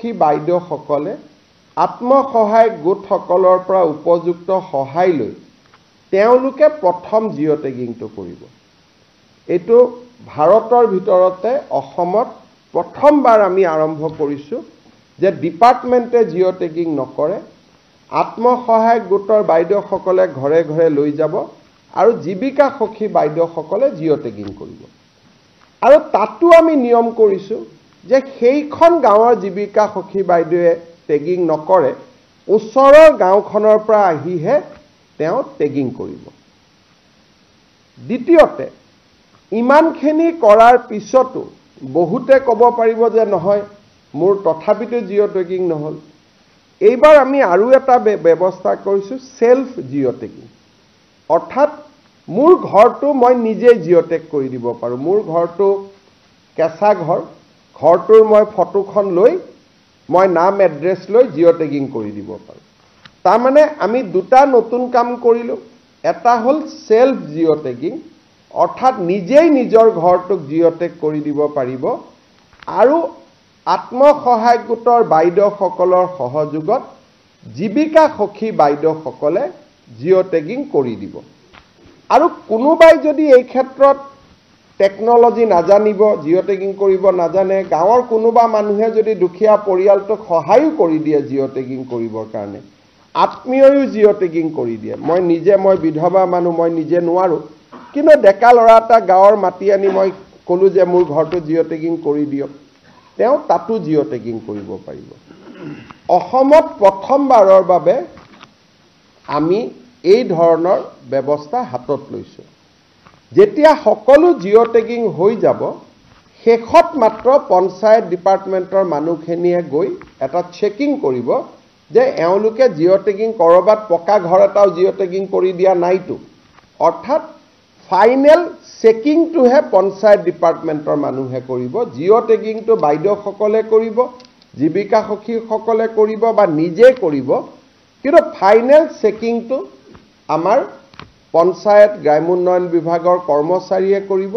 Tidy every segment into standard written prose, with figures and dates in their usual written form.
সখী বাইদেউসকলে আত্মসহায়ক গোটসকলৰ পৰা উপযুক্ত সহায় লৈ তেওঁলোকে প্ৰথম জিঅ' টেগিংটো কৰিব। এইটো ভাৰতৰ ভিতৰতে অসমত প্ৰথমবাৰ আমি আৰম্ভ কৰিছোঁ যে ডিপাৰ্টমেণ্টে জিঅ' টেগিং নকৰে, আত্মসহায়ক গোটৰ বাইদেউসকলে ঘৰে ঘৰে লৈ যাব আৰু জীৱিকা সখী বাইদেউসকলে জিঅ' টেগিং কৰিব। আৰু তাতো আমি নিয়ম কৰিছোঁ যে সেইখন গাঁৱৰ জীৱিকা সখী বাইদেৱে টেগিং নকৰে, ওচৰৰ গাঁওখনৰ পৰা আহিহে তেওঁ টেগিং কৰিব। দ্বিতীয়তে, ইমানখিনি কৰাৰ পিছতো বহুতে ক'ব পাৰিব যে নহয় মোৰ তথাপিতো জিঅ' টেগিং নহ'ল। এইবাৰ আমি আৰু এটা ব্যৱস্থা কৰিছোঁ সেলফ জিঅ' টেগিং, অৰ্থাৎ মোৰ ঘৰটো মই নিজে জিঅ' টেগ কৰি দিব পাৰোঁ। মোৰ ঘৰটো কেঁচা ঘৰ, ঘৰটোৰ মই ফটোখন লৈ মই নাম এড্ৰেছ লৈ জিঅ' টেগিং কৰি দিব পাৰোঁ। তাৰমানে আমি দুটা নতুন কাম কৰিলোঁ। এটা হ'ল সেলফ জিঅ' টেগিং, অৰ্থাৎ নিজেই নিজৰ ঘৰটোক জিঅ' টেগ কৰি দিব পাৰিব, আৰু আত্মসহায়ক গোটৰ বাইদেউসকলৰ সহযোগত জীৱিকা সখী বাইদেউসকলে জিঅ' টেগিং কৰি দিব। আৰু কোনোবাই যদি এই ক্ষেত্ৰত টেকন'লজি নাজানিব, জিঅ' টেগিং কৰিব নাজানে, গাঁৱৰ কোনোবা মানুহে যদি দুখীয়া পৰিয়ালটোক সহায়ো কৰি দিয়ে জিঅ' টেগিং কৰিবৰ কাৰণে, আত্মীয়ও জিঅ' টেগিং কৰি দিয়ে, মই বিধৱা মানুহ, মই নিজে নোৱাৰোঁ, কিন্তু ডেকা ল'ৰা এটা গাঁৱৰ মাতি আনি মই ক'লোঁ যে মোৰ ঘৰটো জিঅ' টেগিং কৰি দিয়ক, তেওঁ তাতো জিঅ' টেগিং কৰিব পাৰিব। অসমত প্ৰথমবাৰৰ বাবে আমি এই ধৰণৰ ব্যৱস্থা হাতত লৈছোঁ। যেতিয়া সকলো জিঅ' টেগিং হৈ যাব, শেষত মাত্ৰ পঞ্চায়ত ডিপাৰ্টমেণ্টৰ মানুহখিনিয়ে গৈ এটা চেকিং কৰিব যে এওঁলোকে জিঅ' টেগিং ক'ৰবাত পকা ঘৰ এটাও জিঅ' টেগিং কৰি দিয়া নাইতো। অৰ্থাৎ ফাইনেল চেকিংটোহে পঞ্চায়ত ডিপাৰ্টমেণ্টৰ মানুহে কৰিব, জিঅ' টেগিংটো বাইদেউসকলে কৰিব, জীৱিকা সখীসকলে কৰিব বা নিজে কৰিব, কিন্তু ফাইনেল চেকিংটো আমাৰ পঞ্চায়ত গ্ৰামোন্নয়ন বিভাগৰ কৰ্মচাৰীয়ে কৰিব।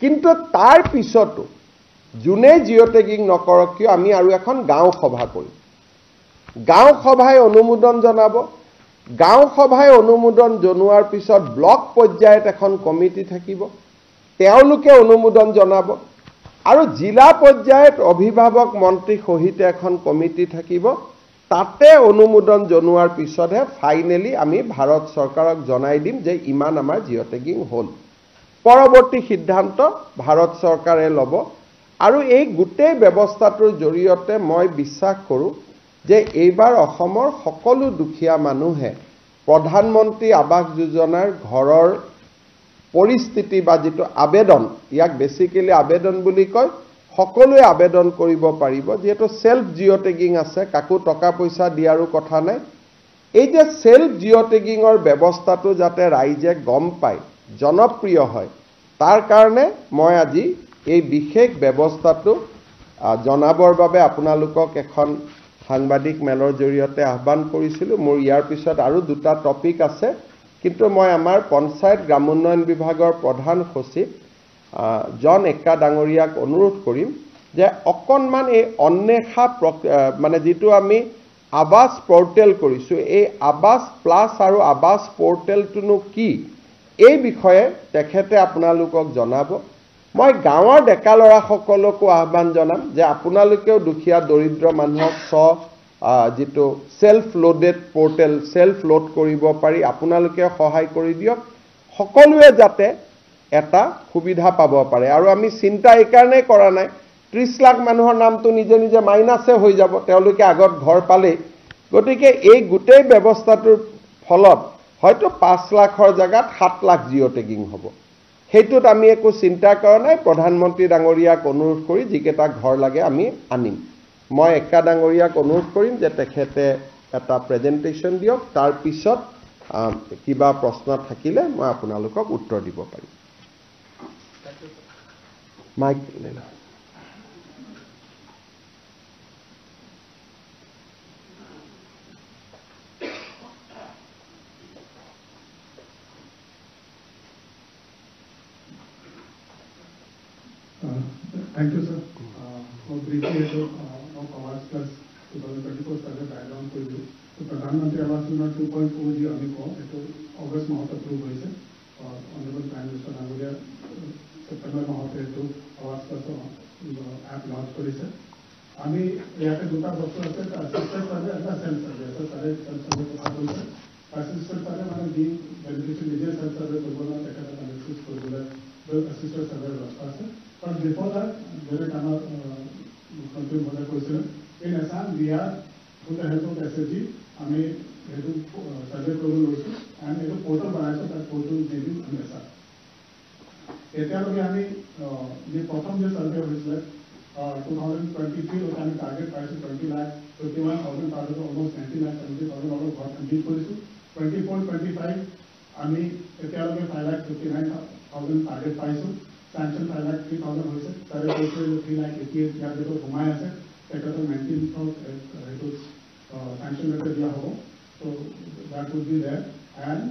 কিন্তু তাৰ পিছতো যোনে জিঅ' টেগিং নকৰক কিয় আমি আৰু এখন গাঁও সভা কৰিম। গাঁও সভাই অনুমোদন জনাব, গাঁও সভাই অনুমোদন জনোৱাৰ পিছত ব্লক পৰ্যায়ত এখন কমিটি থাকিব, তেওঁলোকে অনুমোদন জনাব, আৰু জিলা পৰ্যায়ত অভিভাৱক মন্ত্ৰী সহিতে এখন কমিটি থাকিব। তাতে অনুমোদন জনোৱাৰ পিছতহে ফাইনেলি আমি ভাৰত চৰকাৰক জনাই দিম যে ইমান আমাৰ জিঅ' টেগিং হ'ল। পৰৱৰ্তী সিদ্ধান্ত ভাৰত চৰকাৰে ল'ব। আৰু এই গোটেই ব্যৱস্থাটোৰ জৰিয়তে মই বিশ্বাস কৰোঁ যে এইবাৰ অসমৰ সকলো দুখীয়া মানুহে প্ৰধানমন্ত্ৰী আৱাস যোজনাৰ ঘৰৰ পৰিস্থিতি বা যিটো আবেদন, ইয়াক বেছিকেলি আবেদন বুলি কয়, সকলোৱে আবেদন কৰিব পাৰিব। যিহেতু সেলফ জিঅ' টেগিং আছে, কাকো টকা পইচা দিয়াৰো কথা নাই। এই যে সেলফ জিঅ' টেগিঙৰ ব্যৱস্থাটো যাতে ৰাইজে গম পায়, জনপ্ৰিয় হয়, তাৰ কাৰণে মই আজি এই বিশেষ ব্যৱস্থাটো জনাবৰ বাবে আপোনালোকক এখন সাংবাদিক মেলৰ জৰিয়তে আহ্বান কৰিছিলোঁ। মোৰ ইয়াৰ পিছত আৰু দুটা টপিক আছে, কিন্তু মই আমাৰ পঞ্চায়ত গ্ৰামোন্নয়ন বিভাগৰ প্ৰধান সচিব জন এক্কা ডাঙৰীয়াক অনুৰোধ কৰিম যে অকণমান এই অন্বেষা মানে যিটো আমি আৱাস পৰ্টেল কৰিছোঁ, এই আৱাস প্লাছ আৰু আৱাস পৰ্টেলটোনো কি, এই বিষয়ে তেখেতে আপোনালোকক জনাব। মই গাঁৱৰ ডেকা ল'ৰাসকলকো আহ্বান জনাম যে আপোনালোকেও দুখীয়া দৰিদ্ৰ মানুহক যিটো self loaded portal, self load কৰিব পাৰি, আপোনালোকে সহায় কৰি দিয়ক, সকলোৱে যাতে এটা সুবিধা পাব পাৰে। আৰু আমি চিন্তা এইকাৰণেই কৰা নাই, 30 লাখ মানুহৰ নামটো নিজে নিজে মাইনাছে হৈ যাব, তেওঁলোকে আগত ঘৰ পালেই। গতিকে এই গোটেই ব্যৱস্থাটোৰ ফলত হয়তো 5 লাখৰ জেগাত 7 লাখ জিঅ' টেগিং হ'ব। সেইটোত আমি একো চিন্তা কৰা নাই। প্ৰধানমন্ত্ৰী ডাঙৰীয়াক অনুৰোধ কৰি যিকেইটা ঘৰ লাগে আমি আনিম। মই এক্কা ডাঙৰীয়াক অনুৰোধ কৰিম যে তেখেতে এটা প্ৰেজেণ্টেশ্যন দিয়ক, তাৰ পিছত কিবা প্ৰশ্ন থাকিলে মই আপোনালোকক উত্তৰ দিব পাৰিম। মাইক লৈ লওক। Thank you, sir. For briefly, of Awaaz Plus 2024 survey background for you. So Pradhan Mantri Awaaz Yojana 2.0 ji ami ko eto August month approve hoise aur honorable Prime Minister Dangoria September month eto Awaaz Plus app launch korise. আমি ইয়াতে দুটা বস্তু আছে assistant survey আর self survey আছে self survey কথা বলছে assistant survey মানে দি beneficiary নিজে সেলফ সার্ভে করবো না এখানে অ্যানালিসিস করবো না অ্যাসিস্টেন্ট সার্ভে ব্যবস্থা আছে বাট বিফোর দ্যাট যেটা আমার মুখ্যমন্ত্রী মহোদয় করেছিলেন in Assam we are with the help of SSG আমি এইটো সার্ভে কৰিব লৈছোঁ এণ্ড এইটো পৰ্টেল বনাইছোঁ তাত পৰ্টেল মেবি আমি আছা এতিয়ালৈকে আমি যে প্ৰথম যে সাৰ্ভে হৈছিলে 2023 was আমি target price 20 lakh 51,000 target almost 90 lakh 70,000 dollar ঘর কমপ্লিট কৰিছো 24-25 আমি এতিয়ালৈকে 5,59,000 target পাইছো sanction 5,03,000 হৈছে তাৰে কৈছে 3,88,000 ইয়াৰ ভিতৰত সোমাই আছে এটা 19 হেতু sanction লেটাৰ দিয়া হ'ব so that would be there and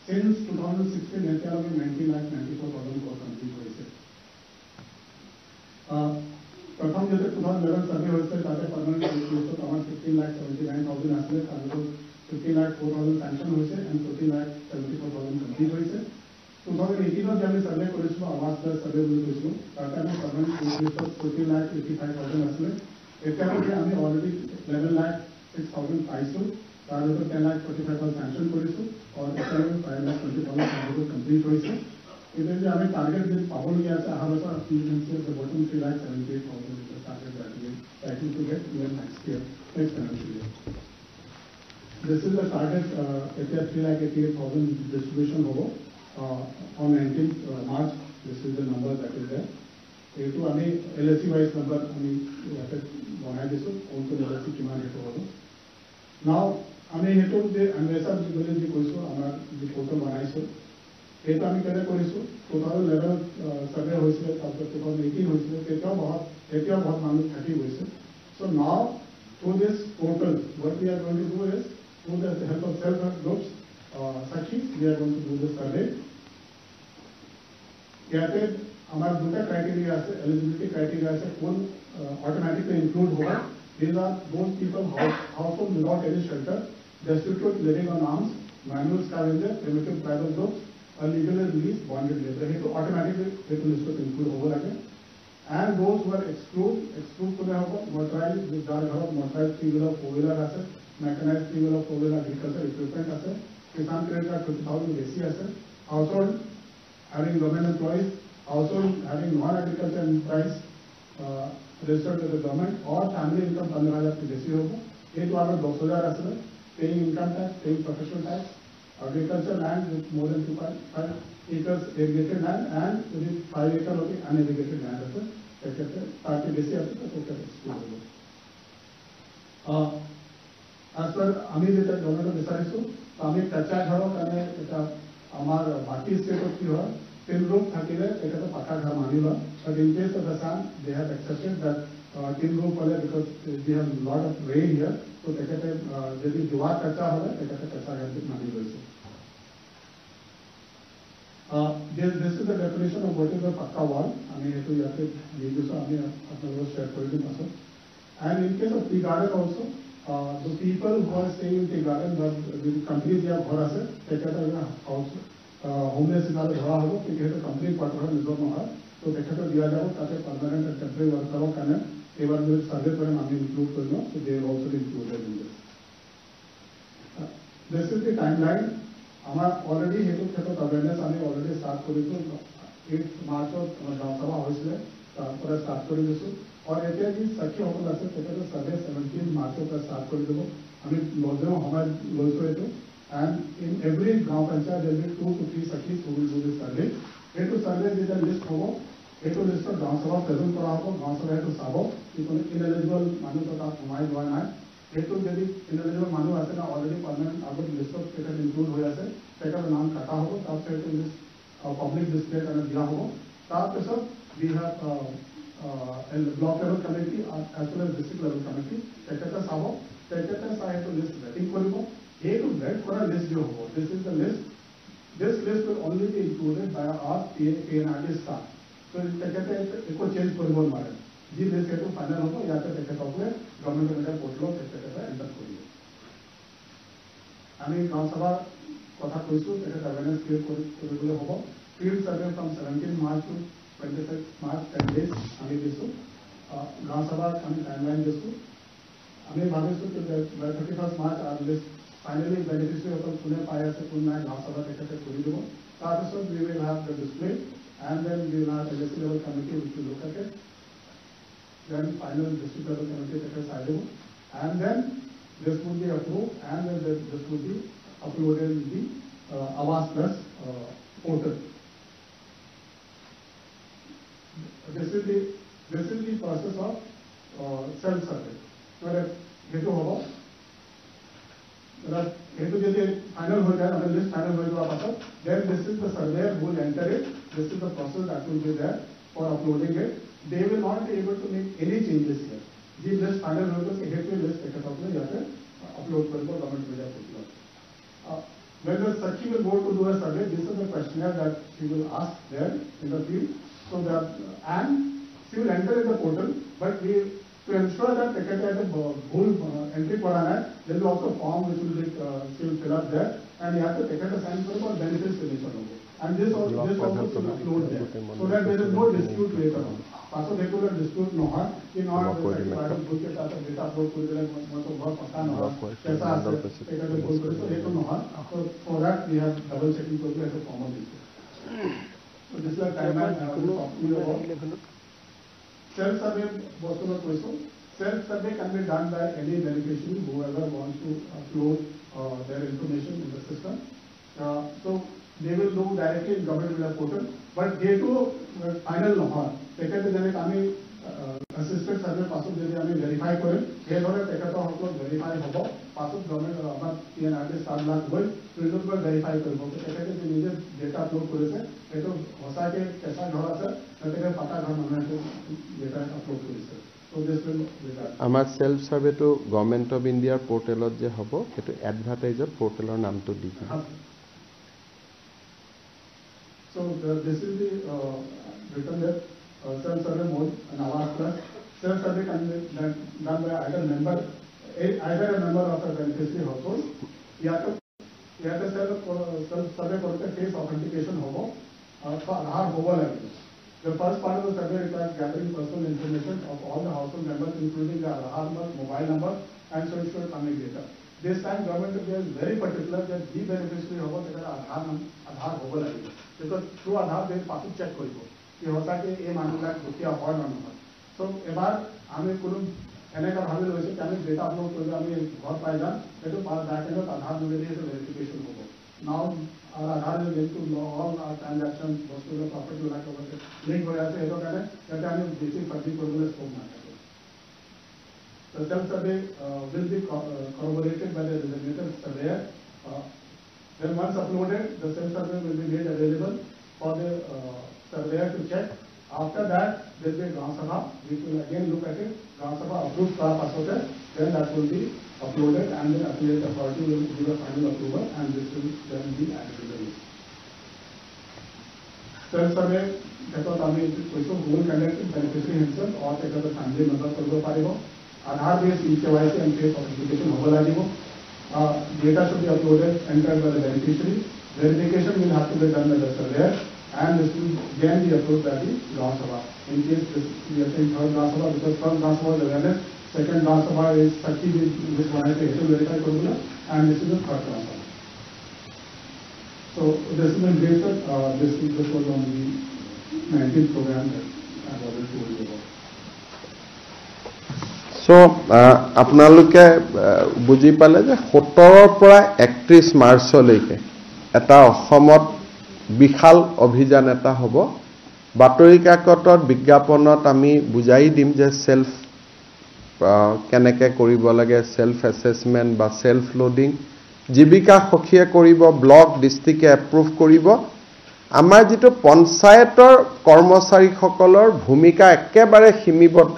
since 2016 এতিয়ালৈকে 90,94,000 ঘৰ কমপ্লিট হৈছে प्रथम जैसे 2011 सर्वे होते ताते परमानेंट रिसोर्स तो हमारे 15,79,000 आसले ताकि 15,04,000 सैंक्शन होइसे एंड 14,74,000 कंप्लीट होइसे 2018 जब हम सर्वे करिसलो आवास पर सर्वे करिसलो ताते हम परमानेंट रिसोर्स 14,85,000 आसले एटाके हम ऑलरेडी 11,06,000 पाइसो तार 10,45,000 सैंक्शन करिसो और एटाके 5,20,000 कंप्लीट होइसे इधर जो हमें टारगेट दिन पावन किया था हर वर्ष efficiency of the bottom 3,78,000 is the target that we are trying to get even next year, next financial year. This is the target at 3,88,000 distribution over on 19th March. This is the number that is there. ये तो हमें LSC wise number हमें यहाँ पे बनाए जिसको उनको LSC किमान है तो वो now हमें ये तो जे अन्वेषा जी बोले जी कोई सो हमारा जो फोटो बनाए सो এটা আমি কেনে কৰিছো 2011 সার্ভে হৈছিল তারপর 2018 হৈছিল এতিয়াও বহুত মানুহ থাকি গৈছে so now through this portal what we are going to do is through the help of self help groups Sakhi we are going to do the survey ইয়াতে আমার দুটা ক্রাইটেরিয়া আছে এলিজিবিলিটি ক্রাইটেরিয়া আছে কোন অটোমেটিকলি ইনক্লুড होगा these are those people household without any shelter destitute living on alms manual scavenger primitive tribal groups legally released bonded labor है तो automatically एक लिस्ट में इंक्लूड होगा लगे and those who are exclude को होगा motorise जार घर मोटराइज 3 व्हीलर 4 व्हीलर আছে mechanised 3 wheeler 4 wheeler agriculture equipment আছে किसान क्रेडिट कार्ड 50,000 बेसी আছে household having government employees household having non agriculture enterprise registered with the government और फैमिली इनकम 15,000 से बेसी होगा ये तो आगे 10,000 আছে paying income tax paying professional tax agriculture land with more than 2.5 acres irrigated land and with 5 acre of unirrigated land আছে এক্ষেত্রে তাকে বেশি আছে তো ওটা এক্সক্লুড হবে as per আমি যেটা গভর্নমেন্ট বিচাৰিছো আমি কাঁচা ঘৰৰ কাৰণে এটা আমাৰ বাকি স্টেটত কি হয় 3 room থাকিলে এটা তো পাকা ঘৰ মানি লয় but in case of Assam they have accepted that 3 room পলে because they have lot of rain here so তেখেতে যদি জোৱাৰ কাঁচা হয় তেখেতে কাঁচা ঘৰ মানি লৈছে this is the definition of what is a pakka wall আমি এটো ইয়াতে দিয়ে দিছো আমি আপোনালোকক শেয়ার কৰি দিম পাছত and in case of tea garden also the people who are staying in tea garden but the companies या घर আছে তেখেতে হাউস হোমলেস হিচাপে ধৰা হ'ব কিন্তু এটা কমপ্লিট কোৱাৰ্টাৰ নিজৰ নহয় তো তেখেতে দিয়া যাব তাতে পাৰ্মানেন্ট এন্ড টেম্পৰেৰী ওয়াৰ্কাৰৰ কাৰণে এবাৰ যদি সাৰ্ভে কৰিম আমি ইনক্লুড কৰিম so they are also included in this this is the timeline আমার অলরেডি হেতু ক্ষেত্ৰত অ্যাওয়াৰনেস আমি অলৰেডি স্টাৰ্ট কৰিছো 8 মাৰ্চত গাঁও সভা হৈছিলে তাৰপৰে স্টাৰ্ট কৰি দিছো और এতিয়া কি সাক্ষী সকল আছে তেখেতে সাৰ্ভে 17 মাৰ্চৰ পৰা স্টাৰ্ট কৰি দিব আমি লজৰ সময় লৈছো এটো and in every গাঁও panchayat there will be 2 to 3 সাক্ষী who will do this survey এটো সার্ভে যেটা লিস্ট হ'ব এটো লিষ্টত গাঁও সভা প্ৰেজেন্ট কৰা হ'ব গাঁও সভা এটো চাব কি কোনো ইনএলিজিবল মানুহ তাত সোমাই যোৱা নাই এটো যদি ইনএলিজিবল মানুহ আছে না অলৰেডি পাৰ্মানেন্ট আগত লিষ্টত এটা ইনক্লুড হৈ আছে তেখেতৰ নাম কাটা হ'ব তাৰপিছত এটো লিষ্ট পাব্লিক ডিসপ্লে কাৰণে দিয়া হ'ব তাৰপিছত we have a block level committee as well as district level committee তেখেতে চাব তেখেতে চাই এটো লিষ্ট ৰেটিং কৰিব এইটো ৰেট কৰা লিষ্ট যে হ'ব this is the list this list will only be included by our PNRD staff so তেখেতে একো চেঞ্জ কৰিব নোৱাৰে যি লিষ্ট সেইটো ফাইনেল হ'ব ইয়াতে তেখেতসকলে গভৰ্ণমেণ্ট মেডিকেল পৰ্টেলত তেখেতে এণ্টাৰ কৰিব আমি গাঁও সভাৰ কথা কৈছোঁ তেখেত এৱেৰনেছ ক্ৰিয়েট কৰিবলৈ হ'ব field survey from 17 March to 26 March 10 days আমি দিছোঁ গাঁও সভাত আমি টাইমলাইন দিছোঁ আমি ভাবিছোঁ যে 31 মাৰ্চ আৰু লিষ্ট ফাইনেলি বেনিফিচিয়াৰীসকল কোনে পাই আছে কোন নাই গাঁও সভা তেখেতে কৰি দিব তাৰপিছত we will have the display and then we will have a LSC level committee which will look at it then final district level committee tekhete sai dibo and then this would be approved and then this would be uploaded in the Awas Plus portal. This is the process of self-survey. Where hetu hobo, hetu jodi final ho jaye, agar list final ho jaye, then this is the surveyor who will enter it. This is the process that will be there for uploading it. They will not be able to make any changes here. The list final ho jaye, hetu list tekhete apne yaate upload karibo government media portal. When the Sakhi will go to do a survey, this is the questionnaire that she will ask there in the field. So that and she will enter in the portal, but we to ensure that tekhete at the whole entry korana hai, there will also form which will be she will fill up there, and yaate tekhete sign karo aur benefits signature hogo. And this also should upload there, so that there is no dispute later on. Also there could a dispute no hai कि not private book के साथ data upload कर दिया मतलब बहुत पता ना हो कैसा आते tekhete बोल करे तो ये तो no hai. So for that we have double checking to do as a formal issue. So this is the timeline I was talking about. Self-survey bottom of question. Self-survey can be done by any beneficiary whoever wants to upload their information in the system. So they will do directly in government media portal, but they too final no hai. Tekhete jane kami assistant survey pasuk jodi ami verify kore, he dhore tekhete upload verify hobo, pasuk government amar PNRD 7 lakh hoy, result par verify koribo. Tekhete je nije data upload korise, eto hosa ke kaisa ghar ase, tekhete pata ghar manai to data upload korise. So this will be that. Amar self survey to Government of India portalot je hobo, eto advertiser portalor naam to di. So this is the written there. Self-survey mode and Awas Plus. Self-survey can be done by either a member of a beneficiary household. Self-survey करते face authentication होगा आधार होगा लगेगा. The first part of the survey requires gathering personal information of all the household members, including their Aadhaar number, mobile number, and social economic data. This time, government is very particular that the beneficiary होगा तो आधार होगा लगेगा. Because through Aadhaar they pass check करेंगे. कि होता कि ये मामला दुखिया और ना हो. So एबार हमें कुरुम एने का भावी लोग से क्या हमें डेटा अपलोड कर दिया हमें बहुत पाएगा. ये तो pass back end Aadhaar number ये तो वेरिफिकेशन होगा. Now our आधार में link to all our transactions, वस्तु का प्रॉपर्टी वाला का वैसे लिंक हो जाते हैं तो क्या है कि हमें बेसिक फर्जी प्रोग्राम स्कोप ना करें. The self-survey will be corroborated by the designated surveyor. Then once uploaded, the self-survey will be made available for the surveyor to check. After that, there will be Gram Sabha, which will again look at it. Gram Sabha approves for Pasote, then that will be uploaded and then affiliate authority will give a final approval and this will then be added to the list. Self-survey, because I mean, who will conduct it, beneficiary himself or take up the family member for the paribo. Aadhaar-based eKYC and face authentication hoga lagibo. Data should be uploaded, entered by the beneficiary. Verification will have to be done by the surveyor. And this will again be approved by the Gram Sabha. In case this, we are saying third Gram Sabha because first Gram Sabha is awareness, second Gram Sabha is Sakhi which one has to verify Kodula, and this is the third Gram Sabha. So this is in brief, this was on the 19th program that I was told you about. So আপোনালোকে বুজি পালে যে 17 পৰা 31 মাৰ্চলৈকে এটা অসমত বিশাল অভিযান এটা হ'ব. বাতৰি কাকতত বিজ্ঞাপনত আমি বুজাই দিম যে সেলফ কেনেকৈ কৰিব লাগে, সেলফ এসেসমেন্ট বা সেলফ লোডিং জীৱিকা সখীয়ে কৰিব, ব্লক ডিস্ট্ৰিক্টে এপ্ৰুভ কৰিব. আমাৰ যেটো পঞ্চায়তৰ কৰ্মচাৰীসকলৰ ভূমিকা একেবাৰে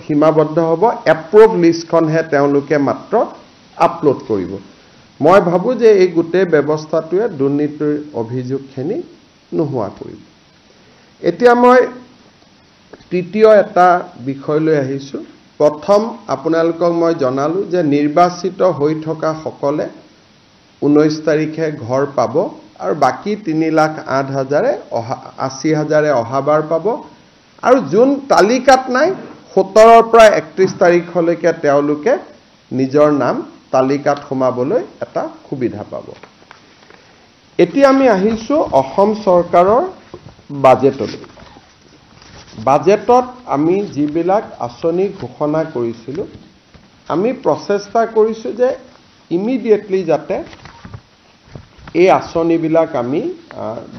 সীমাবদ্ধ হ'ব. এপ্ৰুভ লিষ্টখনহে তেওঁলোকে মাত্ৰ আপলোড কৰিব. মই ভাবো যে এই গোটেই ব্যৱস্থাটোৱে দুৰ্নীতিৰ অভিযোগখিনি নোহোৱা কৰিব. এতিয়া মই তৃতীয় এটা বিষয়লৈ আহিছোঁ প্ৰথম আপোনালোকক মই জনালো যে নিৰ্বাচিত হৈ থকা সকলে 19 তাৰিখে ঘৰ পাব আৰু বাকি 3,08,000 অহাবাৰ পাব আৰু যোন তালিকাত নাই 17 পৰা 31 তাৰিখলৈকে তেওঁলোকে নিজৰ নাম তালিকাত সোমাবলৈ এটা সুবিধা পাব এতিয়া আমি আহিছোঁ অসম চৰকাৰৰ বাজেটলৈ বাজেটত আমি যিবিলাক আঁচনি ঘোষণা কৰিছিলোঁ আমি প্ৰচেষ্টা কৰিছোঁ যে ইমিডিয়েটলি যাতে এই আঁচনিবিলাক আমি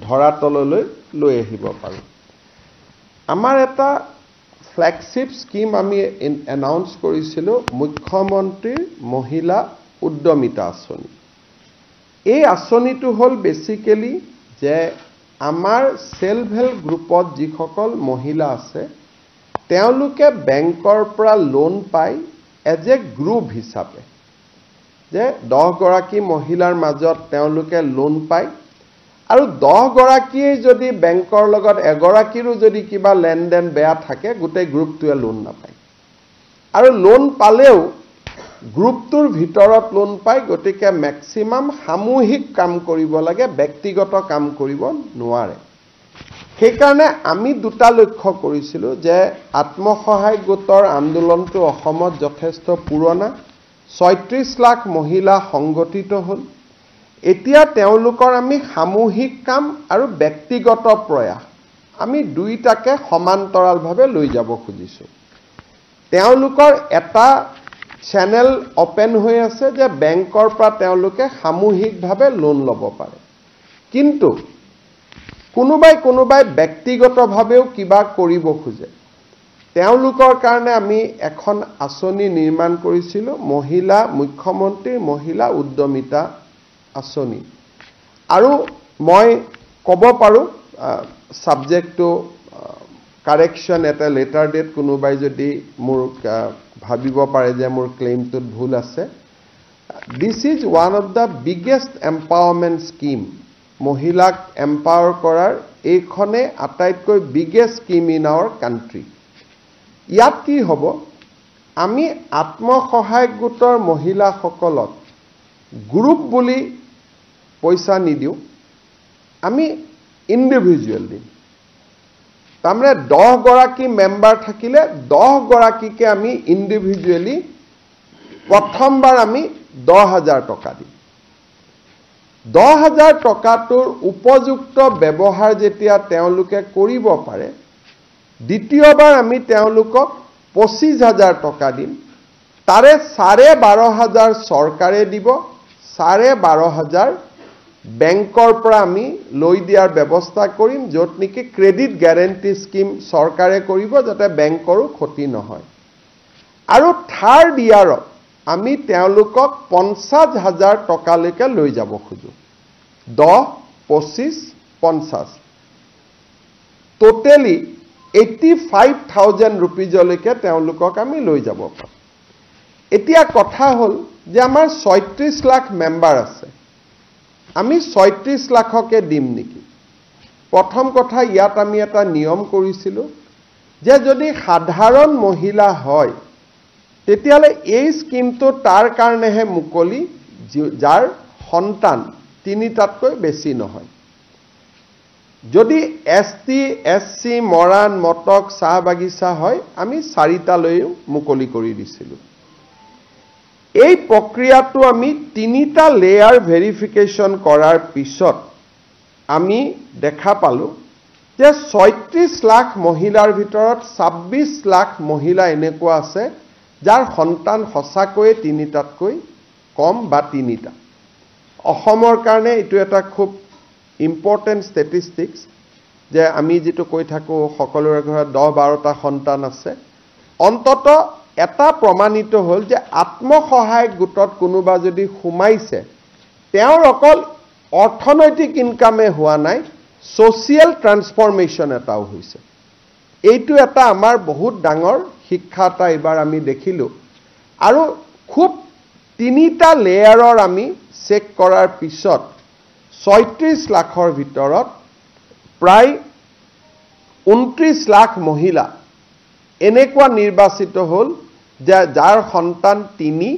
ধৰাতললৈ লৈ আহিব পাৰোঁ আমাৰ এটা ফ্লেগশিপ স্কিম আমি এনাউন্স কৰিছিলোঁ মুখ্যমন্ত্ৰীৰ মহিলা উদ্যমিতা আঁচনি এই আঁচনিটো হ'ল বেসিক্যালি যে আমাৰ সেলফ হেল্প গ্ৰুপত যিসকল মহিলা আছে তেওঁলোকে বেংকৰ পৰা লোন পায় এজ এ গ্ৰুপ হিচাপে যে 10 গৰাকী মহিলাৰ মাজত তেওঁলোকে লোন পায় আৰু 10 গৰাকীয়ে যদি বেংকৰ লগত এগৰাকীৰো যদি কিবা লেনদেন বেয়া থাকে গোটেই গ্ৰুপটোৱে লোন নাপায় আৰু লোন পালেও গ্ৰুপটোৰ ভিতৰত লোন পায় গতিকে ম্যাক্সিমাম সামূহিক কাম কৰিব লাগে ব্যক্তিগত কাম কৰিব নোৱাৰে সেইকাৰণে আমি দুটা লক্ষ্য কৰিছিলোঁ যে আত্মসহায়ক গোটৰ আন্দোলনটো অসমত যথেষ্ট পুৰণা 36 লাখ মহিলা সংগঠিত হ'ল এতিয়া তেওঁলোকৰ আমি সামূহিক কাম আৰু ব্যক্তিগত প্ৰয়াস আমি দুইটাকে সমান্তৰালভাৱে লৈ যাব খুজিছোঁ তেওঁলোকৰ এটা চ্যানেল ওপেন হৈ আছে যে বেংকৰ পৰা তেওঁলোকে সামূহিকভাৱে লোন ল'ব পাৰে কিন্তু কোনোবাই ব্যক্তিগতভাৱেও কিবা কৰিব খোজে তেওঁলোকৰ কাৰণে আমি এখন আঁচনি নিৰ্মাণ কৰিছিলোঁ মহিলা মুখ্যমন্ত্ৰীৰ মহিলা উদ্যমিতা আঁচনি আৰু মই ক'ব পাৰোঁ সাবজেক্টটো কাৰেকশ্যন এটা লেটাৰ ডেট কোনোবাই যদি মোৰ ভাবিব পাৰে যে মোৰ ক্লেইমটোত ভুল আছে this is one of the biggest empowerment scheme মহিলাক এম্পাৱাৰ কৰাৰ এইখনে আটাইতকৈ biggest scheme in our country ইয়াত কি হ'ব আমি আত্মসহায়ক গোটৰ মহিলাসকলক গ্ৰুপ বুলি পইচা নিদিওঁ আমি ইণ্ডিভিজুৱেল দিম তাৰমানে 10 গৰাকী মেম্বাৰ থাকিলে 10 গৰাকীকে আমি ইণ্ডিভিজুৱেলি প্ৰথমবাৰ আমি 10,000 টকা দিম 10,000 টকাটোৰ উপযুক্ত ব্যৱহাৰ যেতিয়া তেওঁলোকে কৰিব পাৰে দ্বিতীয়বাৰ আমি তেওঁলোকক 25,000 টকা দিম তাৰে 12,500 চৰকাৰে দিব 12,500 বেংকৰ পৰা আমি লৈ দিয়াৰ ব্যৱস্থা কৰিম য'ত নেকি ক্ৰেডিট গ্যাৰেণ্টি স্কিম চৰকাৰে কৰিব যাতে বেংকৰো ক্ষতি নহয় আৰু থাৰ্ড ইয়াৰত আমি তেওঁলোকক 50,000 টকালৈকে লৈ যাব খোজো 10, 25, 50 টোটেলি 85,000 rupeesলৈকে তেওঁলোকক আমি লৈ যাব পাৰোঁ এতিয়া কথা হ'ল যে আমাৰ 36 লাখ মেম্বাৰ আছে আমি 36 লাখকে দিম নেকি প্ৰথম কথা ইয়াত আমি এটা নিয়ম কৰিছিলোঁ যে যদি সাধাৰণ মহিলা হয় তেতিয়ালে এই স্কিমটো তাৰ কাৰণেহে মুকলি যাৰ সন্তান 3টাতকৈ বেছি নহয় যদি এসটি এসসি মৰাণ মটক চাহ বাগিচা হয় আমি 4টালৈও মুকলি কৰি দিছিলোঁ এই প্ৰক্ৰিয়াটো আমি 3টা লেয়াৰ ভেৰিফিকেশ্যন কৰাৰ পিছত আমি দেখা পালো যে 36 লাখ মহিলাৰ ভিতৰত 26 লাখ মহিলা এনেকুৱা আছে যাৰ সন্তান সঁচাকৈয়ে 3টাতকৈ কম বা 3টা অসমৰ কাৰণে এটো এটা খুব ইম্পৰ্টেন্ট ষ্টেটিষ্টিক্স যে আমি যেটো কৈ থাকো সকলোৰে ঘৰত 10-12টা সন্তান আছে অন্তত এটা প্ৰমাণিত হ'ল যে আত্মসহায়ক গোটত কোনোবা যদি সোমাইছে তেওঁৰ অকল অৰ্থনৈতিক ইনকামে হোৱা নাই সোশিয়াল ট্ৰান্সফৰমেশন এটাও হৈছে এইটো এটা আমাৰ বহুত ডাঙৰ শিক্ষা এটা এবাৰ আমি দেখিলো আৰু খুব 3টা লেয়াৰৰ আমি চেক কৰাৰ পিছত 36 লাখৰ ভিতৰত প্ৰায় 29 লাখ মহিলা এনেকুৱা নিৰ্বাচিত হ'ল যে যাৰ সন্তান 3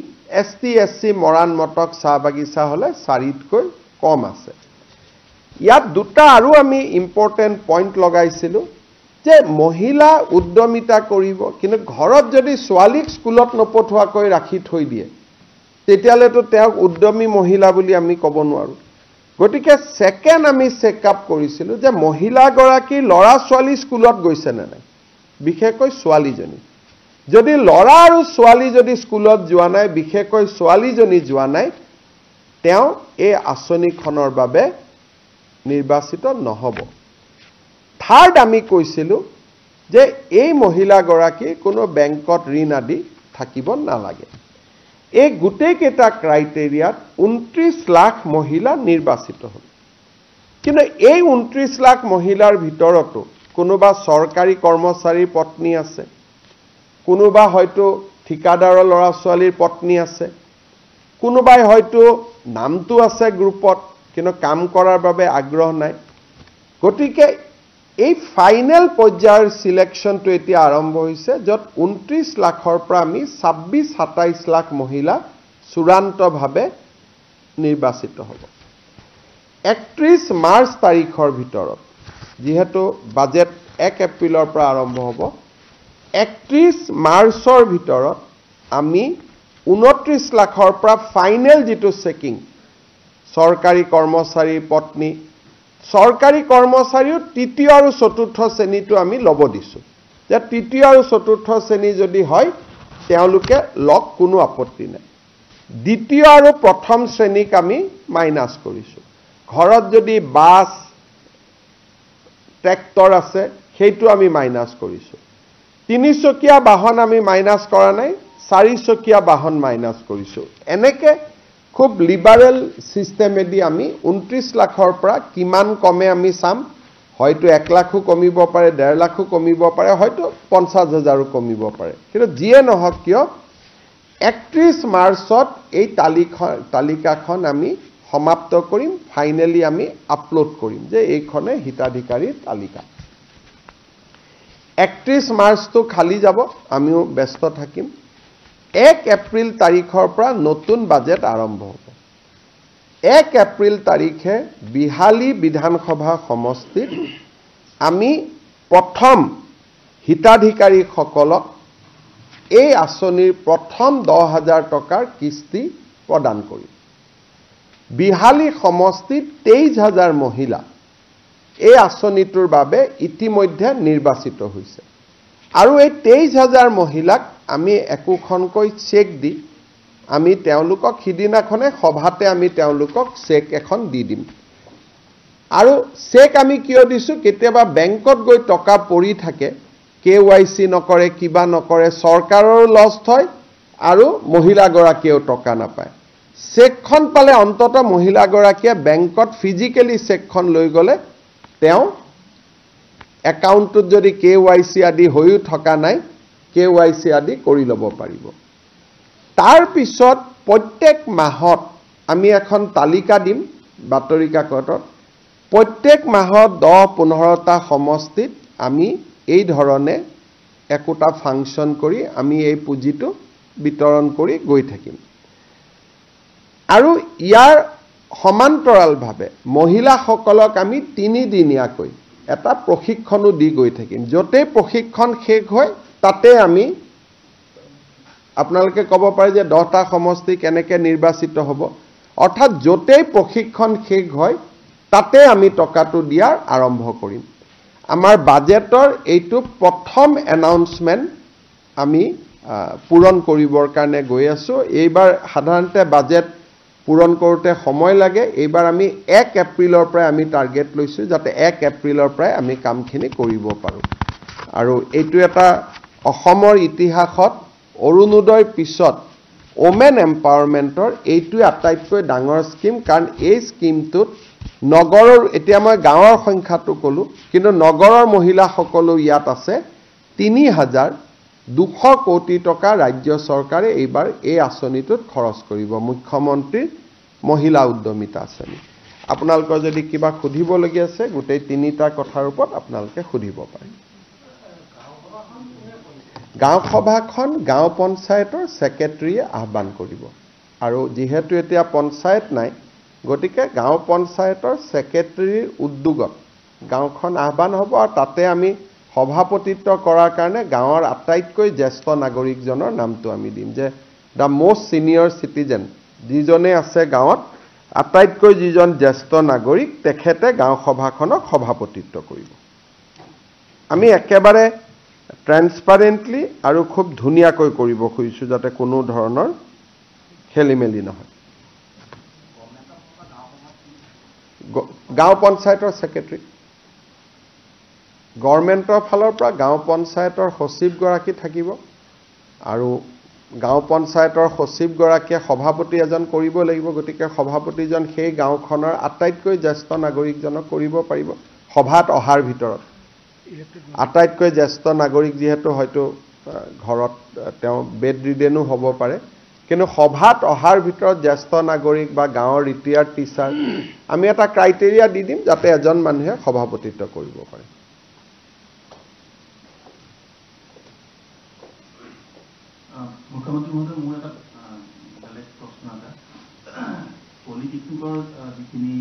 ST SC মৰাণ মটক চাহ বাগিচা হ'লে 4তকৈ কম আছে ইয়াত দুটা আৰু আমি ইম্পৰ্টেন্ট পইণ্ট লগাইছিলোঁ যে মহিলা উদ্যমিতা কৰিব কিন্তু ঘৰত যদি ছোৱালীক স্কুলত নপঠোৱাকৈ ৰাখি থৈ দিয়ে তেতিয়ালেতো তেওঁক উদ্যমী মহিলা বুলি আমি ক'ব নোৱাৰো গতিকে সেকেন্ড আমি চেকআপ কৰিছিলোঁ যে মহিলাগৰাকী ল'ৰা ছোৱালী স্কুলত গৈছে নে নাই বিশেষকৈ ছোৱালীজনী যদি ল'ৰা আৰু ছোৱালী যদি স্কুলত যোৱা নাই বিশেষকৈ ছোৱালীজনী যোৱা নাই তেওঁ এই আঁচনিখনৰ বাবে নিৰ্বাচিত নহব থাৰ্ড আমি কৈছিলোঁ যে এই মহিলাগৰাকী কোনো বেংকত ঋণ আদি থাকিব নালাগে এই গোটেই কেইটা ক্ৰাইটেৰিয়াত 29 লাখ মহিলা নিৰ্বাচিত হ'ল কিন্তু এই 29 লাখ মহিলাৰ ভিতৰতো কোনোবা চৰকাৰী কৰ্মচাৰীৰ পত্নী আছে কোনোবা হয়তো ঠিকাদাৰৰ ল'ৰা ছোৱালীৰ পত্নী আছে কোনোবাই হয়তো নামটো আছে গ্ৰুপত কিন্তু কাম কৰাৰ বাবে আগ্ৰহ নাই গতিকে এই ফাইনেল পৰ্যায়ৰ সিলেকশনটো এতিয়া আৰম্ভ হৈছে যত 29 লাখৰ পৰা আমি 26-27 লাখ মহিলা চূড়ান্তভাৱে নিৰ্বাচিত হ'ব 31 মাৰ্চ তাৰিখৰ ভিতৰত যেহেতু বাজেট 1 এপ্ৰিলৰ পৰা আৰম্ভ হ'ব 31 মাৰ্চৰ ভিতৰত আমি 29 লাখৰ পৰা ফাইনেল যেটো চেকিং চৰকাৰী কৰ্মচাৰী পত্নী চৰকাৰী কৰ্মচাৰীও তৃতীয় আৰু চতুৰ্থ শ্ৰেণীটো আমি লব দিছো যে তৃতীয় আৰু চতুৰ্থ শ্ৰেণী যদি হয় তেওঁলোকে লক কোনো আপত্তি নাই দ্বিতীয় আৰু প্ৰথম শ্ৰেণীক আমি মাইনাস কৰিছো ঘৰত যদি বাস ট্ৰেক্টৰ আছে সেইটো আমি মাইনাস কৰিছো তিনিচকীয়া বাহন আমি মাইনাস কৰা নাই চাৰিচকীয়া বাহন মাইনাস কৰিছো এনেকে খুব লিবাৰেল সিস্টেমেদি আমি 29 লাখৰ পৰা কিমান কমে আমি চাম হয়তো 1 লাখো কমিব পাৰে 1.5 লাখো কমিব পাৰে হয়তো 50,000ও কমিব পাৰে কিন্তু যিয়ে নহওক কিয় 31 মাৰ্চত এই তালিকাখন আমি সমাপ্ত কৰিম ফাইনালি আমি আপলোড কৰিম যে এইখনে হিতাধিকাৰীৰ তালিকা 31 মাৰ্চটো খালি যাব আমিও ব্যস্ত থাকিম 1 এপ্ৰিল তাৰিখৰ পৰা নতুন বাজেট আৰম্ভ হ'ব 1 এপ্ৰিল তাৰিখে বিহালী বিধানসভা সমষ্টিত আমি প্ৰথম হিতাধিকাৰীসকলক এই আঁচনিৰ প্ৰথম 10,000 টকাৰ কিস্তি প্ৰদান কৰিম বিহালী সমষ্টিত 23,000 মহিলা এই আঁচনিটোৰ বাবে ইতিমধ্যে নিৰ্বাচিত হৈছে আৰু এই 23,000 মহিলাক আমি একোখনকৈ চেক দি আমি তেওঁলোকক সিদিনাখনে সভাতে আমি তেওঁলোকক চেক এখন দি দিম আৰু চেক আমি কিয় দিছো কেতিয়াবা বেংকত গৈ টকা পৰি থাকে KYC নকৰে কিবা নকৰে চৰকাৰৰ লছ হয় আৰু মহিলাগৰাকীয়েও টকা নাপায় চেকখন পালে অন্তত মহিলাগৰাকীয়ে বেংকত ফিজিক্যালি চেকখন লৈ গলে তেওঁ একাউণ্টত যদি KYC আদি হৈও থকা নাই KYC আদি কৰি ল'ব পাৰিব তাৰ পিছত প্ৰত্যেক মাহত আমি এখন তালিকা দিম বাতৰি কাকতত প্ৰত্যেক মাহত 10-15টা সমষ্টিত আমি এই ধৰণে একোটা ফাংচন কৰি আমি এই পুঁজিটো বিতৰণ কৰি গৈ থাকিম আৰু ইয়াৰ সমান্তৰালভাৱে মহিলাসকলক আমি 3 দিনীয়াকৈ এটা প্ৰশিক্ষণো দি গৈ থাকিম যতে প্ৰশিক্ষণ শেষ হয় তাতে আমি আপোনালোকে ক'ব পাৰে যে 10টা সমষ্টি কেনেকৈ নিৰ্বাচিত হ'ব অৰ্থাৎ যতে প্ৰশিক্ষণ শেষ হয় তাতে আমি টকাটো দিয়াৰ আৰম্ভ কৰিম আমাৰ বাজেটৰ এইটো প্ৰথম এনাউন্সমেন্ট আমি পূৰণ কৰিবৰ কাৰণে গৈ আছো এইবাৰ সাধাৰণতে বাজেট পূৰণ কৰোতে সময় লাগে এইবাৰ আমি 1 এপ্ৰিলৰ পৰা আমি টাৰ্গেট লৈছো যাতে 1 এপ্ৰিলৰ পৰা আমি কামখিনি কৰিব পাৰো আৰু এইটো এটা অসমৰ ইতিহাসত অৰুণোদয়ৰ পিছত ওমেন এম্পাৱাৰমেন্টৰ এইটো আটাইতকৈ ডাঙৰ স্কিম কাৰণ এই স্কিমটোত নগৰৰ এতিয়া মই গাঁৱৰ সংখ্যাটো কলো কিন্তু নগৰৰ মহিলাসকলো ইয়াত আছে 3,200 কোটি টকা ৰাজ্য চৰকাৰে এইবাৰ এই আঁচনিটোত খৰচ কৰিব মুখ্যমন্ত্ৰীৰ মহিলা উদ্যমিতা আঁচনি আপোনালোকৰ যদি কিবা সুধিবলগীয়া আছে গোটেই 3টা কথাৰ ওপৰত আপোনালোকে সুধিব পাৰে গাঁও সভাখন গাঁও পঞ্চায়তৰ সেক্ৰেটাৰীয়ে আহ্বান কৰিব আৰু যেহেতু এতিয়া পঞ্চায়ত নাই গতিকে গাঁও পঞ্চায়তৰ সেক্ৰেটাৰীৰ উদ্যোগত গাঁওখন আহ্বান হ'ব আৰু তাতে আমি সভাপতিত্ব কৰাৰ কাৰণে গাঁৱৰ আটাইতকৈ জ্যেষ্ঠ নাগৰিকজনৰ নামটো আমি দিম যে দ্য মোষ্ট সিনিয়ৰ সিটিজেন যিজনে আছে গাঁৱত আটাইতকৈ যিজন জ্যেষ্ঠ নাগৰিক তেখেতে গাঁও সভাখনক সভাপতিত্ব কৰিব আমি একেবাৰে ট্ৰান্সপাৰেন্টলি আৰু খুব ধুনীয়াকৈ কৰিব খুজিছো যাতে কোনো ধৰণৰ খেলিমেলি নহয় গাঁও পঞ্চায়তৰ সেক্ৰেটাৰী গভৰ্ণমেণ্টৰ ফালৰ পৰা গাঁও পঞ্চায়তৰ সচিবগৰাকী থাকিব আৰু গাঁও পঞ্চায়তৰ সচিবগৰাকীয়ে সভাপতি এজন কৰিব লাগিব গতিকে সভাপতিজন সেই গাঁওখনৰ আটাইতকৈ জ্যেষ্ঠ নাগৰিকজনক কৰিব পাৰিব সভাত অহাৰ ভিতৰত আটাইতকৈ জ্যেষ্ঠ নাগৰিক যিহেতু হয়তো ঘৰত তেওঁ বেড ৰিডেনো হ'ব পাৰে কিন্তু সভাত অহাৰ ভিতৰত জ্যেষ্ঠ নাগৰিক বা গাঁৱৰ ৰিটায়াৰ্ড টিচাৰ আমি এটা ক্ৰাইটেৰিয়া দি দিম যাতে এজন মানুহে সভাপতিত্ব কৰিব পাৰে মুখ্যমন্ত্ৰী মহোদয় মোৰ এটা বেলেগ প্ৰশ্ন এটা পলিটেকনিকৰ যিখিনি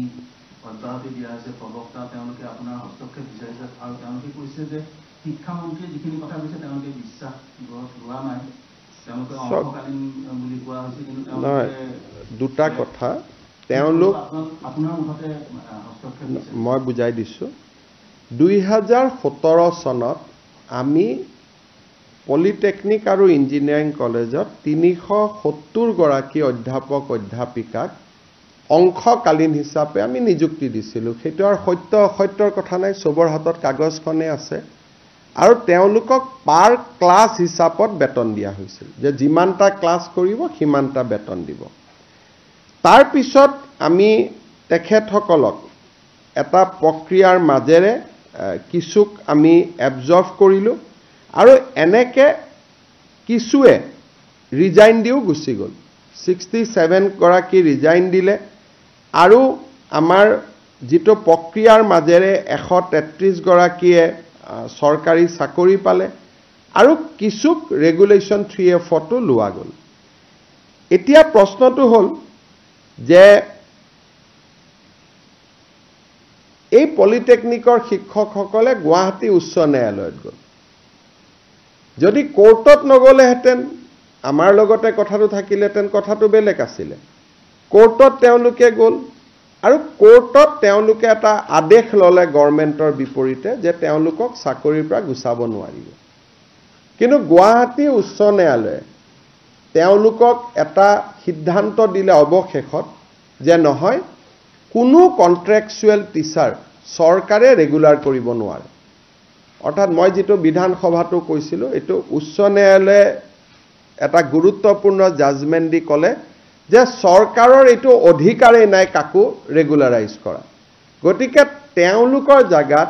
অব্যাহতি দিয়া হৈছে প্ৰবক্তা তেওঁলোকে আপোনাৰ হস্তক্ষেপ বিচাৰিছে আৰু তেওঁলোকে কৈছে যে শিক্ষামন্ত্ৰীয়ে যিখিনি কথা কৈছে তেওঁলোকে বিশ্বাস লোৱা নাই তেওঁলোকে অংশকালীন বুলি কোৱা হৈছে কিন্তু তেওঁলোকে দুটা কথা তেওঁলোক আপোনাৰ মুখতে হস্তক্ষেপ মই বুজাই দিছো 2017 চনত আমি পলিটেকনিক আৰু ইঞ্জিনিয়াৰিং কলেজত 370 গৰাকী অধ্যাপক অধ্যাপিকাক অংশকালীন হিচাপে আমি নিযুক্তি দিছিলো সেইটো আৰু সত্য অসত্যৰ কথা নাই সবৰ হাতত কাগজখনে আছে আৰু তেওঁলোকক পাৰ ক্লাছ হিচাপত বেতন দিয়া হৈছিল যে যিমানটা ক্লাছ কৰিব সিমানটা বেতন দিব তাৰ পিছত আমি তেখেতসকলক এটা প্ৰক্ৰিয়াৰ মাজেৰে কিছুক আমি এবজৰ্ভ কৰিলো আৰু এনেকে কিছুৱে ৰিজাইন দিও গুচি গ'ল 67 গৰাকী ৰিজাইন দিলে আৰু আমাৰ যেটো প্ৰক্ৰিয়াৰ মাজেৰে 133 গৰাকীয়ে সৰকাৰি চাকৰি পালে আৰু কিছুক ৰেগুলেশন 3F টো লোৱা গ'ল এতিয়া প্ৰশ্নটো হ'ল যে এই পলিটেকনিকৰ শিক্ষকসকলে গুৱাহাটী উচ্চ ন্যায়ালয়ত গ'ল যদি কোৰ্টত নগলেহেঁতেন আমাৰ লগতে কথাটো থাকিলেহেঁতেন কথাটো বেলেগ আছিলে কোৰ্টত তেওঁলোকে গ'ল আৰু কোৰ্টত তেওঁলোকে এটা আদেশ ললে গভৰ্ণমেণ্টৰ বিপৰীতে যে তেওঁলোকক চাকৰিৰ পৰা গুচাব নোৱাৰিব কিন্তু গুৱাহাটী উচ্চ ন্যায়ালয়ে তেওঁলোকক এটা সিদ্ধান্ত দিলে অৱশেষত যে নহয় কোনো কন্ট্ৰাকচুৱেল টিচাৰ চৰকাৰে ৰেগুলাৰ কৰিব নোৱাৰে অৰ্থাৎ মই যেটো বিধান সভাটো কৈছিলো এটো উচ্চ ন্যায়ালয়ে এটা গুৰুত্বপূৰ্ণ জাজমেন্ট দি কলে যে চৰকাৰৰ এটো অধিকাৰেই নাই কাকো ৰেগুলাৰাইজ কৰা গতিকে তেওঁলোকৰ জাগাত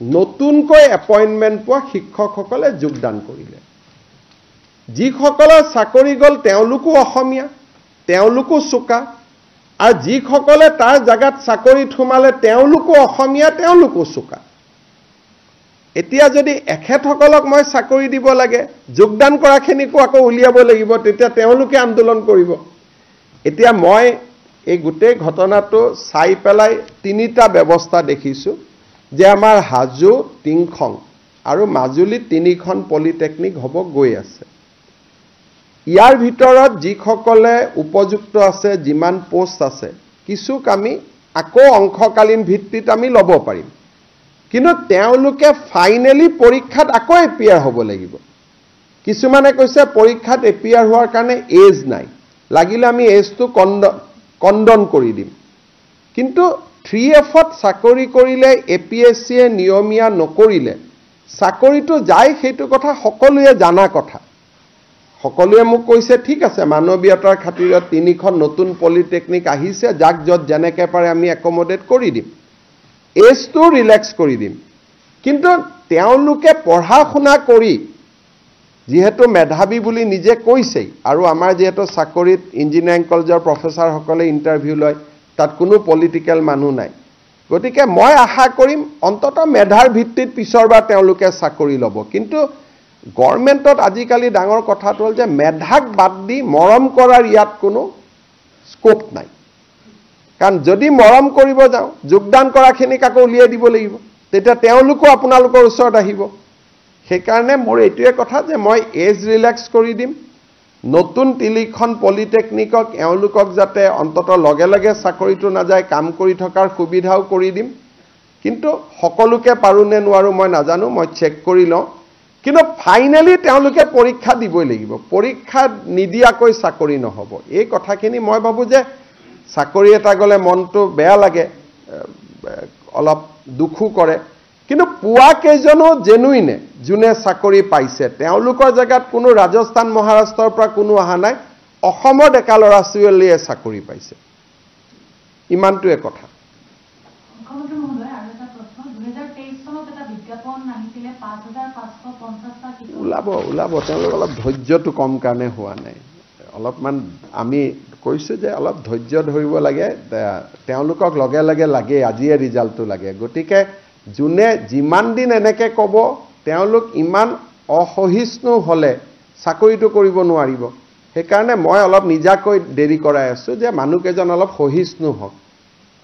নতুনকৈ এপইন্টমেন্ট পোৱা শিক্ষকসকলে যোগদান কৰিলে যিসকলৰ চাকৰি গল তেওঁলোকো অসমীয়া তেওঁলোকো চুকা আৰু যিসকলে তাৰ জাগাত চাকৰিত সোমালে তেওঁলোকো অসমীয়া তেওঁলোকো চুকা এতিয়া যদি এখেতসকলক মই চাকৰি দিব লাগে যোগদান কৰাখিনিকো আকৌ উলিয়াব লাগিব তেতিয়া তেওঁলোকে আন্দোলন কৰিব এতিয়া মই এই গোটেই ঘটনাটো চাই পেলাই তিনিটা ব্যৱস্থা দেখিছো যে আমাৰ হাজু টিংখং আৰু মাজুলী তিনিখন পলিটেকনিক হ'ব গৈ আছে ইয়াৰ ভিতৰত যিসকলে উপযুক্ত আছে যিমান পোষ্ট আছে কিছুক আমি আকৌ অংশকালীন ভিত্তিত আমি ল'ব পাৰিম কিন্তু তেওঁলোকে ফাইনালি পৰীক্ষাত আকৌ এপিয়াৰ হ'ব লাগিব কিছুমানে কৈছে পৰীক্ষাত এপিয়াৰ হোৱাৰ কাৰণে এজ নাই লাগিলে আমি এজটো কণ্ডন কৰি দিম কিন্তু 3F ত চাকৰি কৰিলে এপিএসসিয়ে নিয়মীয়া নকৰিলে চাকৰিটো যায় সেইটো কথা সকলোৱে জানা কথা সকলোৱে মোক কৈছে ঠিক আছে মানৱীয়তাৰ খাতিৰত তিনিখন নতুন পলিটেকনিক আহিছে যাক যত যেনেকে পাৰে আমি একমোডেট কৰি দিম এজটো ৰিলেক্স কৰি দিম কিন্তু তেওঁলোকে পঢ়া শুনা কৰি যেহেতু মেধাবী বুলি নিজে কৈছে আৰু আমাৰ যেহেতু চাকৰিত ইঞ্জিনিয়াৰিং কলেজৰ প্ৰফেসৰ সকলে ইন্টাৰভিউ লয় তাত কোনো পলিটিক্যাল মানুহ নাই গতিকে মই আশা কৰিম অন্তত মেধাৰ ভিত্তিত পিছৰবাৰ তেওঁলোকে চাকৰি ল'ব কিন্তু গভৰ্ণমেণ্টত আজিকালি ডাঙৰ কথাটো হ'ল যে মেধাক বাদ দি মৰম কৰাৰ ইয়াত কোনো স্কোপ নাই কাৰণ যদি মৰম কৰিব যাওঁ যোগদান কৰাখিনিক আকৌ উলিয়াই দিব লাগিব তেতিয়া তেওঁলোকো আপোনালোকৰ ওচৰত আহিব সেইকাৰণে মোৰ এইটোৱে কথা যে মই এজ ৰিলেক্স কৰি দিম নতুন তিলিখন পলিটেকনিকক এওঁলোকক যাতে অন্তত লগে লগে চাকৰিটো নাযায় কাম কৰি থকাৰ সুবিধাও কৰি দিম কিন্তু সকলোকে পাৰো নে নোৱাৰো মই নাজানো মই চেক কৰি লওঁ কিন্তু ফাইনেলি তেওঁলোকে পৰীক্ষা দিবই লাগিব পৰীক্ষা নিদিয়াকৈ চাকৰি নহব এই কথাখিনি মই ভাবো যে চাকৰি এটা গলে মনটো বেয়া লাগে অলপ দুখো কৰে কিন্তু পুৱা কেইজনো জেনুইনে যোনে চাকৰি পাইছে তেওঁলোকৰ জায়গাত কোনো ৰাজস্থান মহাৰাষ্ট্ৰৰ পৰা কোনো অহা নাই অসমৰ ডেকা ল'ৰা ছোৱালীয়ে চাকৰি পাইছে ইমানটোৱে কথা ওলাব তেওঁলোক অলপ ধৈৰ্যটো কম কাৰণে হোৱা নাই অলপমান আমি কৈছো যে অলপ ধৈৰ্য ধৰিব লাগে তেওঁলোকক লগে লগে লাগে আজিয়ে ৰিজাল্টটো লাগে গতিকে যোনে যিমান দিন এনেকে ক'ব তেওঁলোক ইমান অসহিষ্ণু হলে চাকৰিটো কৰিব নোৱাৰিব সেইকাৰণে মই অলপ নিজাকৈ দেৰি কৰাই আছো যে মানুহকেইজন অলপ সহিষ্ণু হওক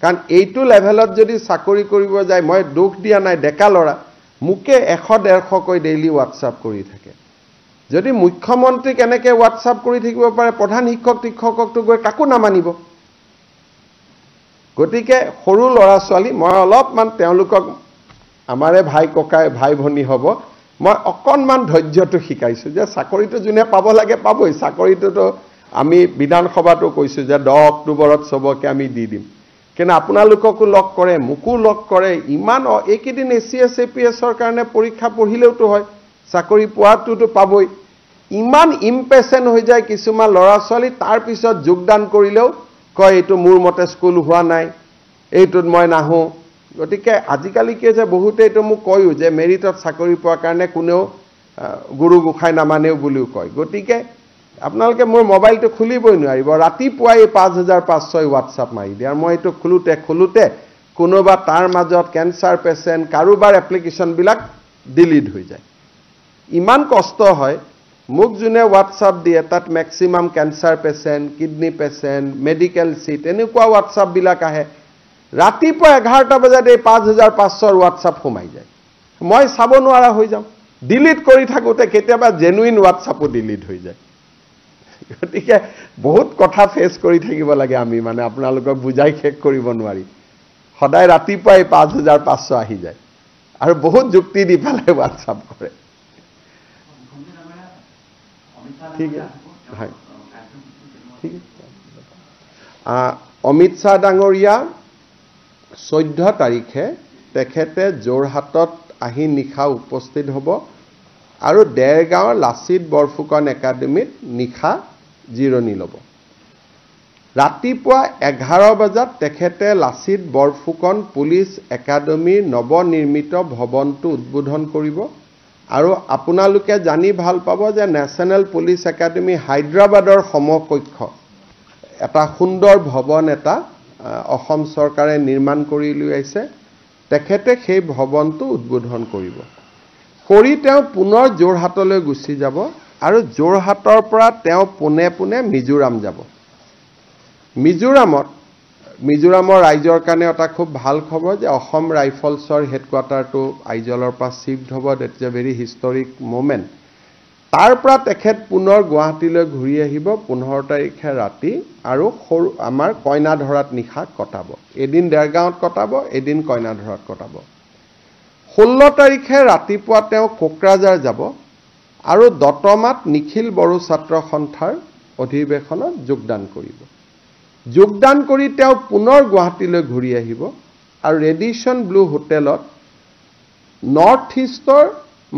কাৰণ এইটো লেভেলত যদি চাকৰি কৰিব যায় মই দুখ দিয়া নাই ডেকা ল'ৰা মুকে 100-150 কৈ ডেইলি হোৱাটছআপ কৰি থাকে যদি মুখ্যমন্ত্ৰীক এনেকে হোৱাটছআপ কৰি থাকিব পাৰে প্ৰধান শিক্ষককটো গৈ কাকো নামানিব গতিকে সৰু ল'ৰা ছোৱালী মই অলপমান তেওঁলোকক আমাৰে ভাই ককাই ভাই ভনী হ'ব মই অকনমান ধৈৰ্যটো শিকাইছো যে চাকৰিটো যোনে পাব লাগে পাবই চাকৰিটোতো আমি বিধানসভাটো কৈছো যে 10 অক্টোবৰত সবকে আমি দি দিম কিন্তু আপোনালোককো লক কৰে মুকু লক কৰে ইমান এইকেইদিন এছিএছ এপিএছৰ কাৰণে পৰীক্ষা পঢ়িলেওতো হয় চাকৰি পোৱাটোতো পাবই ইমান ইম্পেচেন্ট হৈ যায় কিছুমান ল'ৰা ছোৱালী তাৰ পিছত যোগদান কৰিলেও কয় এইটো মোৰ মতে স্কুল হোৱা নাই এইটোত মই নাহো গতিকে আজিকালি কি যে বহুতে এইটো মোক কয়ও যে মেৰিটত চাকৰি পোৱাৰ কাৰণে কোনেও গুৰু গোখাই নামানেও বুলিও কয় গতিকে আপোনালোকে মোৰ মোবাইলটো খুলিবই নোৱাৰিব ৰাতিপুৱাই 5506 হোৱাটছআপ মাৰি দিয়ে আৰু মই এইটো খোলোতে কোনোবা তাৰ মাজত কেঞ্চাৰ পেচেণ্ট কাৰোবাৰ এপ্লিকেশ্যন বিলাক ডিলিট হৈ যায় ইমান কষ্ট হয় মোক যোনে হোৱাটছআপ দিয়ে তাত maximum cancer patient kidney patient medical sheet এনেকুৱা হোৱাটছআপ বিলাক আহে ৰাতিপুৱা 11টা বজাত এই 5500 হোৱাটছআপ সোমাই যায় মই চাব নোৱাৰা হৈ যাম ডিলিট কৰি থাকোতে কেতিয়াবা জেনুইন হোৱাটছআপো ডিলিট হৈ যায় গতিকে বহুত কথা ফেচ কৰি থাকিব লাগে আমি মানে আপোনালোকক বুজাই শেষ কৰিব নোৱাৰি সদায় ৰাতিপুৱাই 5500 আহি যায় আৰু বহুত যুক্তি দি পেলাই হোৱাটছআপ কৰে ঠিক আছে ঠিক আছে অমিত শ্বাহ ডাঙৰীয়া 14 তাৰিখে তেখেতে যোৰহাটত আহি নিশা উপস্থিত হ'ব আৰু দেৰগাঁৱৰ লাচিত বৰফুকন একাডেমীত নিশা জিৰণি ল'ব ৰাতিপুৱা 11 বজাত তেখেতে লাচিত বৰফুকন পুলিচ একাডেমীৰ নৱনিৰ্মিত ভৱনটো উদ্বোধন কৰিব আৰু আপোনালোকে জানি ভাল পাব যে নেশ্যনেল পুলিচ একাডেমী হায়দৰাবাদৰ সমকক্ষ এটা সুন্দৰ ভৱন এটা অসম চৰকাৰে নিৰ্মাণ কৰি উলিয়াইছে তেখেতে সেই ভৱনটো উদ্বোধন কৰিব কৰি তেওঁ পুনৰ যোৰহাটলৈ গুচি যাব আৰু যোৰহাটৰ পৰা তেওঁ পুনে পুনে মিজোৰাম যাব মিজোৰামৰ ৰাইজৰ কাৰণে এটা খুব ভাল খবৰ যে অসম ৰাইফলছৰ হেডকোৱাৰ্টাৰটো আইজলৰ পৰা শিফ্ট হ'ব that's A very historic moment তাৰ পৰা তেখেত পুনৰ গুৱাহাটীলৈ ঘূৰি আহিব 15 তাৰিখে ৰাতি আৰু আমাৰ কইনাধৰাত নিশা কটাব এদিন দেৰগাঁৱত কটাব এদিন কইনাধৰাত কটাব 16 তাৰিখে ৰাতিপুৱা তেওঁ কোকৰাঝাৰ যাব আৰু দতমাত নিখিল বড়ো ছাত্ৰ সন্থাৰ অধিৱেশনত যোগদান কৰি তেওঁ পুনৰ গুৱাহাটীলৈ ঘূৰি আহিব আৰু ৰেডিসন ব্লু হোটেলত নৰ্থ ইষ্টৰ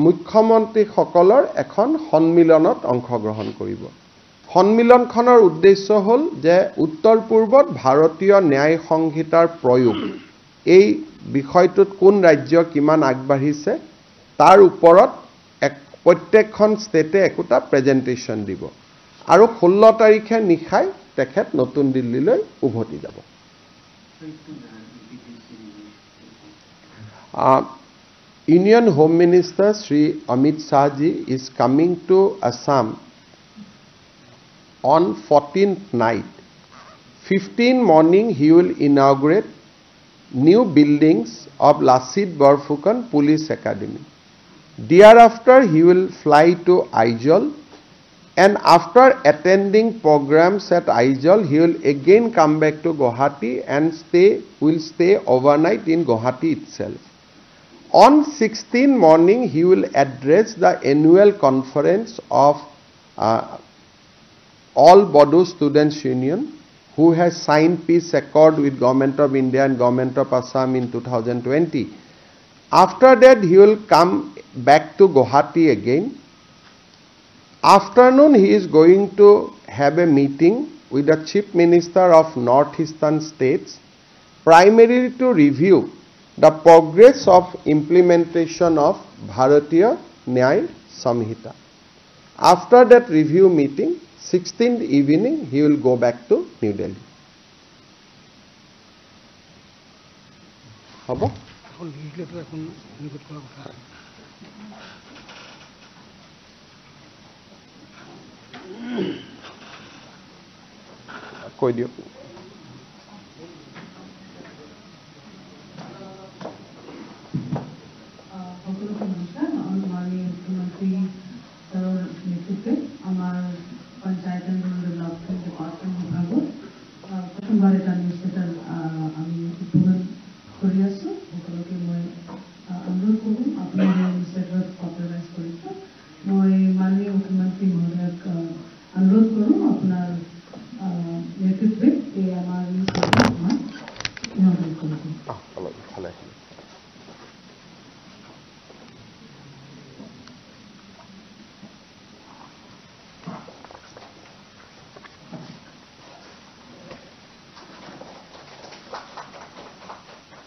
মুখ্যমন্ত্ৰীসকলৰ এখন সন্মিলনত অংশগ্ৰহণ কৰিব সন্মিলনখনৰ উদ্দেশ্য হ'ল যে উত্তৰ পূৰ্বত ভাৰতীয় ন্যায় সংহিতাৰ প্ৰয়োগ এই বিষয়টোত কোন ৰাজ্য কিমান আগবাঢ়িছে তাৰ ওপৰত প্ৰত্যেকখন ষ্টেটে একোটা প্ৰেজেন্টেশ্যন দিব আৰু 16 তাৰিখে নিশাই তেখেত নতুন দিল্লীলৈ উভতি যাব Union Home Minister Sri Amit Shah ji is coming to Assam on 14th night. 15 morning he will inaugurate new buildings of Lasit Borphukan Police Academy. Thereafter he will fly to Aizawl, and after attending programs at Aizawl he will again come back to Guwahati and will stay overnight in Guwahati itself. On 16 morning he will address the annual conference of All Bodo Students Union, who has signed peace accord with Government of India and Government of Assam in 2020. After that he will come back to Guwahati again. Afternoon he is going to have a meeting with the Chief Minister of Northeastern states, primarily to review the progress of implementation of Bharatiya Nyay Samhita. After that review meeting, 16th evening he will go back to New Delhi. Habo? Koi diyo.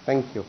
Thank you.